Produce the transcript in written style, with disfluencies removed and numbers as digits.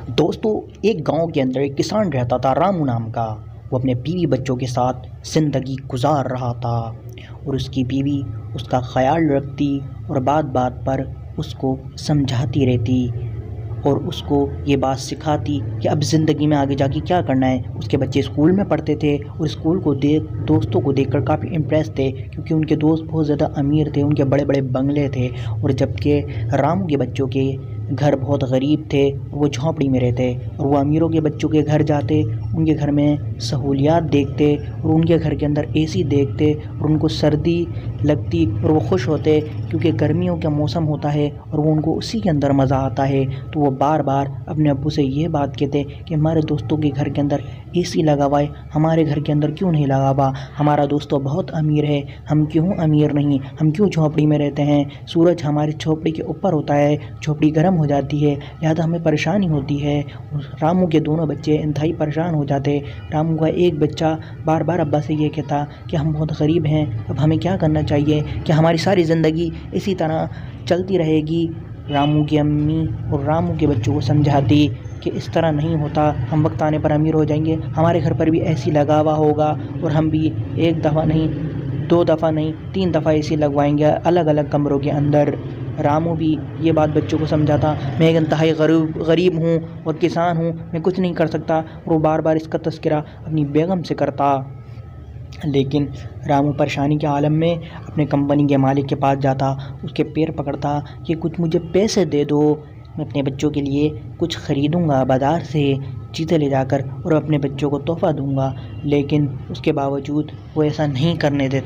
दोस्तों, एक गांव के अंदर एक किसान रहता था रामू नाम का। वो अपने बीवी बच्चों के साथ ज़िंदगी गुजार रहा था और उसकी बीवी उसका ख्याल रखती और बात बात पर उसको समझाती रहती और उसको ये बात सिखाती कि अब ज़िंदगी में आगे जाके क्या करना है। उसके बच्चे स्कूल में पढ़ते थे और स्कूल को दोस्तों को देखकर काफ़ी इम्प्रेस थे, क्योंकि उनके दोस्त बहुत ज़्यादा अमीर थे, उनके बड़े बड़े बंगले थे। और जबकि रामू के बच्चों के घर बहुत गरीब थे, वो झोंपड़ी में रहते। और वो अमीरों के बच्चों के घर जाते, उनके घर में सहूलियात देखते और उनके घर के अंदर एसी देखते और उनको सर्दी लगती और वो खुश होते, क्योंकि गर्मियों का मौसम होता है और वो उनको उसी के अंदर मज़ा आता है। तो वो बार बार अपने अब्बू से ये बात कहते कि हमारे दोस्तों के घर के अंदर एसी लगा हुआ है, हमारे घर के अंदर क्यों नहीं लगा हुआ। हमारा दोस्त तो बहुत अमीर है, हम क्यों अमीर नहीं, हम क्यों झोंपड़ी में रहते हैं। सूरज हमारी झोंपड़ी के ऊपर होता है, झोंपड़ी गर्म हो जाती है, लिहाजा हमें परेशानी होती है। रामू के दोनों बच्चे इंतहाई परेशान हो जाते। रामू का एक बच्चा बार बार अब्बा से ये कहता कि हम बहुत गरीब हैं, अब हमें क्या करना चाहिए, कि हमारी सारी ज़िंदगी इसी तरह चलती रहेगी। रामू की अम्मी और रामू के बच्चों को समझाती कि इस तरह नहीं होता, हम वक्त आने पर अमीर हो जाएंगे, हमारे घर पर भी ऐसी लगा हुआ होगा और हम भी एक दफ़ा नहीं, दो दफ़ा नहीं, 3 दफ़ा ऐसी लगवाएंगे अलग अलग कमरों के अंदर। रामू भी ये बात बच्चों को समझाता, मैं एक इंतहाई गरीब हूँ और किसान हूँ, मैं कुछ नहीं कर सकता। और वो बार बार इसका तज़किरा अपनी बेगम से करता। लेकिन रामू परेशानी के आलम में अपने कंपनी के मालिक के पास जाता, उसके पैर पकड़ता कि कुछ मुझे पैसे दे दो, मैं अपने बच्चों के लिए कुछ ख़रीदूँगा बाज़ार से चीज़ें ले जाकर और अपने बच्चों को तोहफ़ा दूँगा। लेकिन उसके बावजूद वो ऐसा नहीं करने देता।